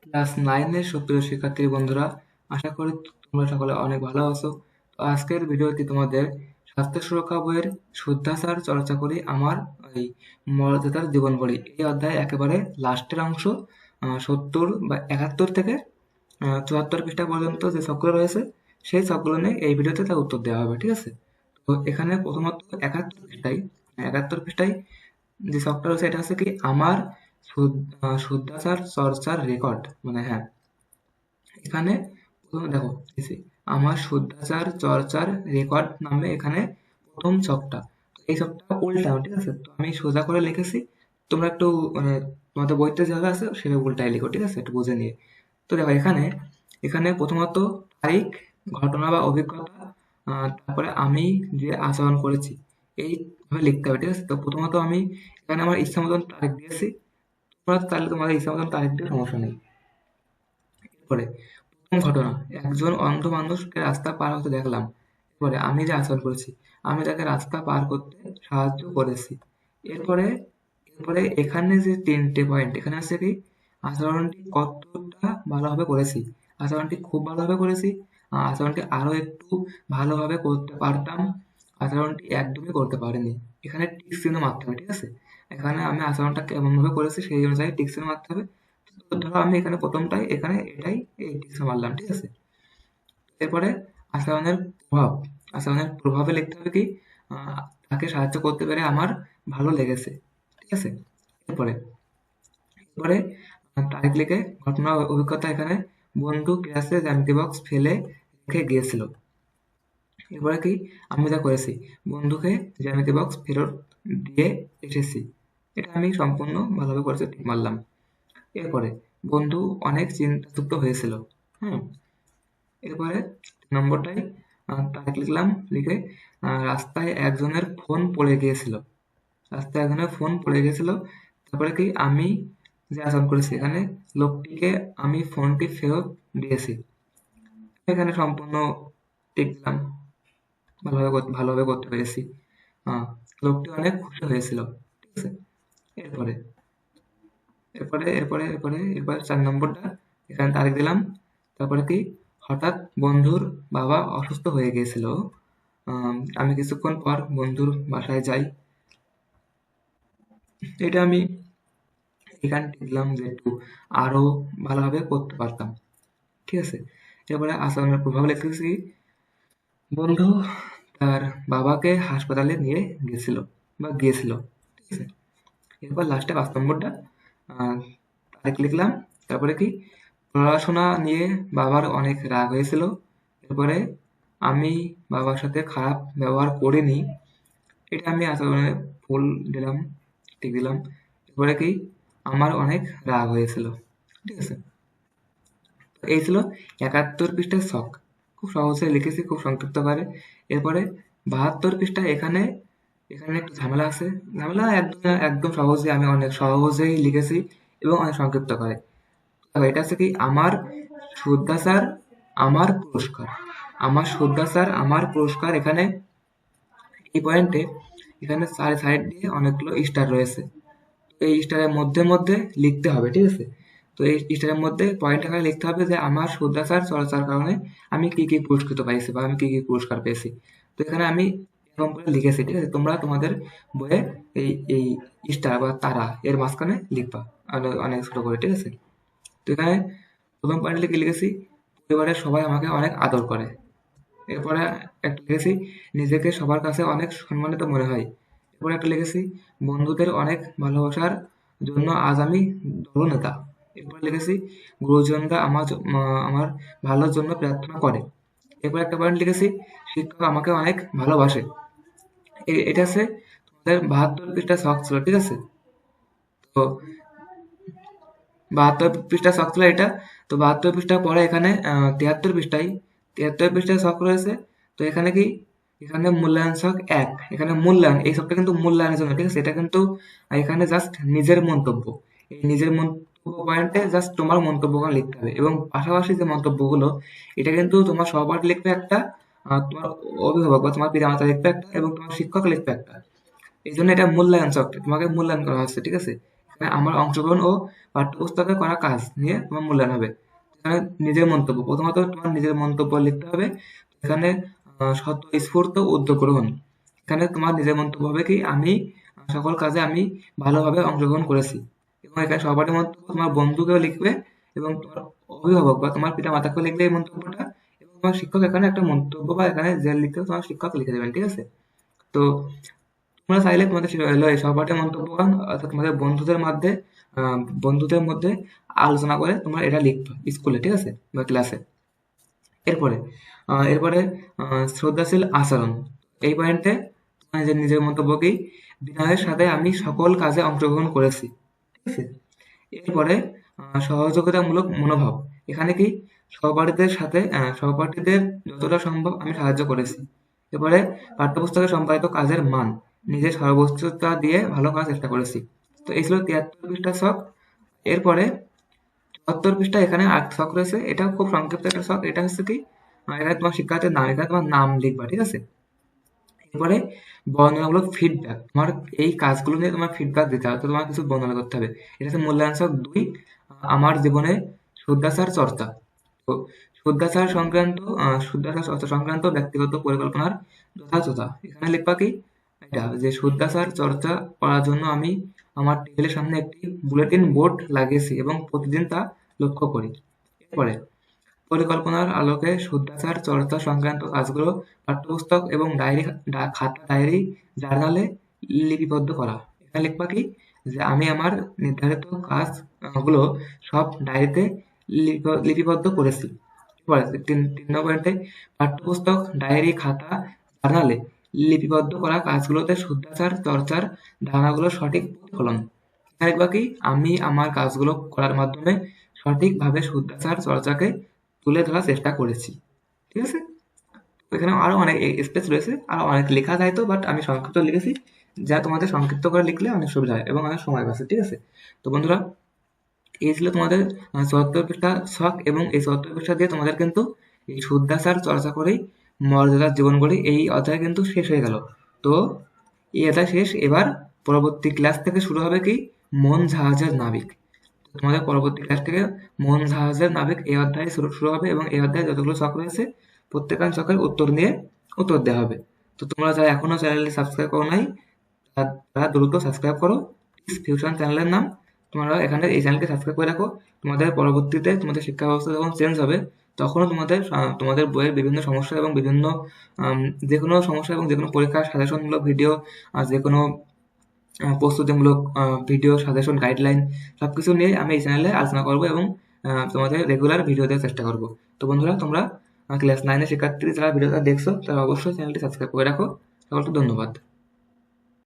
Class 9 এর সুপ্রিয় শিক্ষার্থী বন্ধুরা, আশা করি তোমরা সকলে অনেক ভালো আছো। তো আজকের ভিডিওটি তোমাদের স্বাস্থ্য সুরক্ষা বইয়ের শুদ্ধাচার চর্চা করি আমার এই মর্যাদার জীবন বলি এই অধ্যায় একেবারে লাস্টের অংশ 70 বা 71 থেকে 74 পৃষ্ঠা পর্যন্ত যে ছকগুলো রয়েছে সেই ছকগুলো নিয়ে এই ভিডিওতে তার উত্তর দেওয়া হবে, ঠিক আছে? তো এখানে প্রথমত 71 পৃষ্ঠায় যে ছকটা রয়েছে এটা হচ্ছে কি আমার শুদ্ধাচার চর্চার রেকর্ড, মানে হ্যাঁ, এখানে প্রথমে দেখো দিছি, আমার শুদ্ধাচার চর্চার রেকর্ড নামে এখানে প্রথম ছকটা। এই ছকটা উল্টাও, ঠিক আছে? তো আমি সোজা করে লিখেছি, তোমরা একটু মানে তোমাদের বইতে যেভাবে আছে সেভাবে উল্টায় লিখো, ঠিক আছে? একটু বুঝে নিয়ে। তো দেখো এখানে এখানে প্রথমত তারিখ, ঘটনা বা অভিজ্ঞতা, তারপরে আমি যে আচরণ করেছি এইভাবে লিখতে হবে, ঠিক আছে? তো প্রথমত আমি এখানে আমার ইচ্ছা মতন তারিখ দিয়েছি, তোমরা তাহলে তোমাদের ইচ্ছা মতন তারিখ দিয়ে সমস্যা নেই। এরপরে প্রথম ঘটনা, একজন অন্ধ মানুষকে রাস্তা পার হতে দেখলাম। এরপরে আমি যে আচরণ করেছি, আমি তাকে রাস্তা পার করতে সাহায্য করেছি। এরপরে এরপরে এখানে যে তিনটে পয়েন্ট, এখানে আছে কি আচরণটি কতটা ভালোভাবে করেছি। আচরণটি খুব ভালোভাবে করেছি, আচরণটি আরো একটু ভালোভাবে করতে পারতাম, আচরণটি একদমই করতে পারিনি। এখানে টিক চিহ্ন মারতে হবে, ঠিক আছে? এখানে আমি আচরণটা কেমন ভাবে করেছি সেই অনুযায়ী টিক চিহ্ন মারতে হবে। তো ধরো আমি এখানে প্রথমটাই এখানে এটাই এই টিক চিহ্ন মারলাম, ঠিক আছে? এরপরে আচরণের প্রভাব, আচরণের প্রভাবে লিখতে হবে কি আহ, তাকে সাহায্য করতে পেরে আমার ভালো লেগেছে, ঠিক আছে? এরপরে এরপরে তারিখ লিখে ঘটনা অভিজ্ঞতা, এখানে বন্ধু ক্লাসে জ্যামিতি বক্স ফেলে রেখে গিয়েছিল। এরপরে কি আমি যা করেছি, বন্ধুকে জ্যামিতি বক্স ফেরত দিয়ে এসেছি। এটা আমি সম্পূর্ণ ভালোভাবে করেছি, ঠিক মারলাম। এরপরে বন্ধু অনেক চিন্তাযুক্ত হয়েছিল। হুম। এরপরে নম্বরটাই তারিখ লিখলাম, লিখে রাস্তায় একজনের ফোন পড়ে গিয়েছিল। রাস্তায় একজনের ফোন পড়ে গিয়েছিল। তারপরে কি আমি যে আচরণ করেছি, এখানে লোকটিকে আমি ফোনটি ফেরত দিয়েছি। এখানে সম্পূর্ণ টিক দিলাম, ভালোভাবে করতে পেরেছি। লোকটি অনেক খুশি হয়েছিল, ঠিক আছে? এরপরে এরপরে 4 নম্বরটা, এখানে তারিখ দিলাম। তারপরে কি হঠাৎ বন্ধুর বাবা অসুস্থ হয়ে গিয়েছিল। আমি কিছুক্ষণ পর বন্ধুর বাসায় যাই। এটা আমি এখানে দেখলাম যে একটু আরো ভালোভাবে করতে পারতাম, ঠিক আছে? এরপরে আচরণের প্রভাব লিখতেছি, বন্ধু তার বাবাকে হাসপাতালে নিয়ে গিয়েছিল, ঠিক আছে? এরপর লাস্টে 5 নম্বরটা তারিখ লিখলাম। তারপরে কি পড়াশোনা নিয়ে বাবার অনেক রাগ হয়েছিল। এরপরে আমি বাবার সাথে খারাপ ব্যবহার করিনি। এটা আমি আচরণে ফুল দিলাম, টিক দিলাম। এরপরে কি আমার অনেক রাগ হয়েছিল, ঠিক আছে? তো এই ছিল 71 পৃষ্ঠার ছক। খুব সহজে লিখেছি, খুব সংক্ষিপ্ত করে। এরপরে 72 পৃষ্ঠা, এখানে এখানে একটু ঝামেলা আছে। ঝামেলা একদম একদম সহজে, আমি অনেক সহজেই লিখেছি এবং অনেক সংক্ষিপ্ত করে। তবে এটা হচ্ছে কি আমার শুদ্ধাচার আমার পুরস্কার, আমার শুদ্ধাচার আমার পুরস্কার। এখানে এই পয়েন্টে এখানে সাইড দিয়ে অনেকগুলো স্টার রয়েছে। এই স্টারের মধ্যে মধ্যে লিখতে হবে, ঠিক আছে? তো এই স্টারের মধ্যে পয়েন্ট আকারে লিখতে হবে যে আমার শুদ্ধাচার চর্চার কারণে আমি কি কি পুরস্কৃত পাইছি বা আমি কি কি পুরস্কার পেয়েছি। তো এখানে আমি এরকম করে লিখেছি, ঠিক আছে? তোমরা তোমাদের বইয়ে এই এই স্টার বা তারা এর মাঝখানে লিখবা অনেক ছোট করে, ঠিক আছে? তো এখানে প্রথম পয়েন্টে লিখেছি পরিবারের সবাই আমাকে অনেক আদর করে। এরপরে একটা লিখেছি নিজেকে সবার কাছে অনেক সম্মানিত মনে হয়। এরপরে একটা লিখেছি বন্ধুদের অনেক ভালোবাসার জন্য আজ আমি দলনেতা। এরপরে লিখেছি গুরুজনরা আমার ভালোর জন্য প্রার্থনা করে। এরপর একটা পয়েন্ট লিখেছি শিক্ষক আমাকে অনেক ভালোবাসে। এটা আছে তোমাদের 72 পৃষ্ঠা শখ ছিল, ঠিক আছে? তো 72 পৃষ্ঠা শখ ছিল এটা। তো 72 পৃষ্ঠা পরে এখানে 73 পৃষ্ঠায় 73 পৃষ্ঠায় শখ রয়েছে। তো এখানে কি এখানে মূল্যায়ন ছক 1, এখানে মূল্যায়ন, এই ছকটা কিন্তু মূল্যায়নের জন্য, ঠিক আছে? এটা কিন্তু এখানে জাস্ট নিজের মন্তব্য। এই নিজের মন্তব্য পয়েন্টে জাস্ট তোমার মন্তব্যগুলো লিখতে হবে এবং পাশাপাশি যে মন্তব্যগুলো এটা কিন্তু তোমার সহপাঠী লিখবে একটা, তোমার অভিভাবক বা তোমার পিতামাতা লিখবে একটা এবং তোমার শিক্ষক লিখবে একটা। এই জন্য এটা মূল্যায়ন ছক, তোমাকে মূল্যায়ন করা হচ্ছে, ঠিক আছে? এখানে আমার অংশগ্রহণ ও পাঠ্যপুস্তকে করা কাজ নিয়ে তোমার মূল্যায়ন হবে। এখানে নিজের মন্তব্য, প্রথমত তোমার নিজের মন্তব্য লিখতে হবে। এখানে স্বতঃস্ফূর্ত উদ্যোগ গ্রহণ, এখানে তোমার নিজের মন্তব্য হবে কি আমি সকল কাজে আমি ভালোভাবে অংশগ্রহণ করেছি। এবং এখানে সহপাঠী মন্তব্য তোমার বন্ধুকেও লিখবে এবং তোমার অভিভাবক বা তোমার পিতা মাতাকেও লিখবে এই মন্তব্যটা, এবং তোমার শিক্ষক এখানে একটা মন্তব্য বা এখানে যে লিখতে হবে তোমার শিক্ষক লিখে দেবেন, ঠিক আছে? তো তোমরা চাইলে তোমাদের এই সহপাঠী মন্তব্যবান অর্থাৎ তোমাদের বন্ধুদের মধ্যে আলোচনা করে তোমরা এটা লিখবে স্কুলে, ঠিক আছে, বা ক্লাসে। এরপরে এরপরে শ্রদ্ধাশীল আচরণ, এই পয়েন্টে তোমার নিজের মন্তব্যকেই বিনয়ের সাথে আমি সকল কাজে অংশগ্রহণ করেছি, ঠিক আছে। এরপরে সহযোগিতামূলক মনোভাব, এখানে কি সহপাঠীদের যতটা সম্ভব আমি সাহায্য করেছি। এরপরে পাঠ্যপুস্তকে সম্পাদিত কাজের মান, নিজের সর্বোচ্চতা দিয়ে ভালো করার চেষ্টা করেছি। তো এই ছিল 73 পৃষ্ঠার শখ। এরপরে 74 পৃষ্ঠা এখানে আর্ট শখ রয়েছে, এটা খুব সংক্ষিপ্ত একটা শখ। এটা হচ্ছে কি এখানে তোমার শিক্ষার্থীর নাম, এখানে তোমার নাম লিখবা, ঠিক আছে। এরপরে বর্ণনামূলক ফিডব্যাক, তোমার এই কাজগুলো নিয়ে তোমার ফিডব্যাক দিতে হবে, তো তোমার কিছু বর্ণনা করতে হবে। এটা হচ্ছে মূল্যায়ন শখ 2, আমার জীবনে শুদ্ধাচার চর্চা। তো শুদ্ধাচার চর্চা সংক্রান্ত ব্যক্তিগত পরিকল্পনার যথাযথতা, এখানে লিখবা কি এটা যে শুদ্ধাচার চর্চা করার জন্য আমি আমার টেবিলের সামনে একটি বুলেটিন বোর্ড লাগিয়েছি এবং প্রতিদিন তা লক্ষ্য করি। এরপরে পরিকল্পনার আলোকে শুদ্ধাচার চর্চা সংক্রান্ত কাজগুলো পাঠ্যপুস্তক এবং খাতা, ডায়েরি, জার্নালে লিপিবদ্ধ করা। এখানে লিখবা কি যে আমি আমার নির্ধারিত কাজ গুলো সব ডায়েরিতে লিপিবদ্ধ করেছি। এরপরে 3 নম্বর পয়েন্টে পাঠ্যপুস্তক, ডায়েরি, খাতা, জার্নালে লিপিবদ্ধ করা কাজগুলোতে শুদ্ধাচার চর্চার ধারণাগুলোর সঠিক প্রতিফলন। এখানে লিখবা কি আমি আমার কাজগুলো করার মাধ্যমে সঠিকভাবে শুদ্ধাচার চর্চাকে তুলে ধরার চেষ্টা করেছি, ঠিক আছে। এখানে আরো অনেক স্পেস রয়েছে, আরো অনেক লেখা যায় তো, বাট আমি সংক্ষিপ্ত লিখেছি, যা তোমাদের সংক্ষিপ্ত করে লিখলে অনেক সুবিধা হয় এবং অনেক সময় বাঁচে, ঠিক আছে। তো বন্ধুরা, এই ছিল তোমাদের 74 পৃষ্ঠা শখ, এবং এই 74 পৃষ্ঠা দিয়ে তোমাদের কিন্তু এই শুদ্ধাচার চর্চা করেই মর্যাদার জীবন গড়ি এই অধ্যায় কিন্তু শেষ হয়ে গেল। তো এই অধ্যায় শেষ, এবার পরবর্তী ক্লাস থেকে শুরু হবে কি মন জাহাজের নাবিক। তোমাদের পরবর্তী ক্লাস থেকে মন জাহাজের নাবিক এই অধ্যায় শুরু হবে, এবং এই অধ্যায়ে যতগুলো শখ রয়েছে প্রত্যেকটা শখের উত্তর দেওয়া হবে। তো তোমরা যারা এখনো চ্যানেলটি সাবস্ক্রাইব করো নাই তারা দ্রুত সাবস্ক্রাইব করো, ফিউশন চ্যানেলের নাম। তোমরা এখানে এই চ্যানেলকে সাবস্ক্রাইব করে রাখো, তোমাদের পরবর্তীতে তোমাদের শিক্ষা ব্যবস্থা যখন চেঞ্জ হবে তখনও তোমাদের বইয়ের বিভিন্ন সমস্যা এবং বিভিন্ন যে কোনো সমস্যা এবং যে কোনো পরীক্ষার সাজেশনমূলক ভিডিও, যে কোনো প্রস্তুতিমূলক ভিডিও, সাজেশন, গাইডলাইন সবকিছু নিয়ে আমি এই চ্যানেলে আলোচনা করব এবং তোমাদের রেগুলার ভিডিও দেওয়ার চেষ্টা করব। তো বন্ধুরা, তোমরা ক্লাস 9 এর শিক্ষার্থী যারা ভিডিওটা দেখছো তারা অবশ্যই চ্যানেলটি সাবস্ক্রাইব করে রাখো। সকলকে ধন্যবাদ।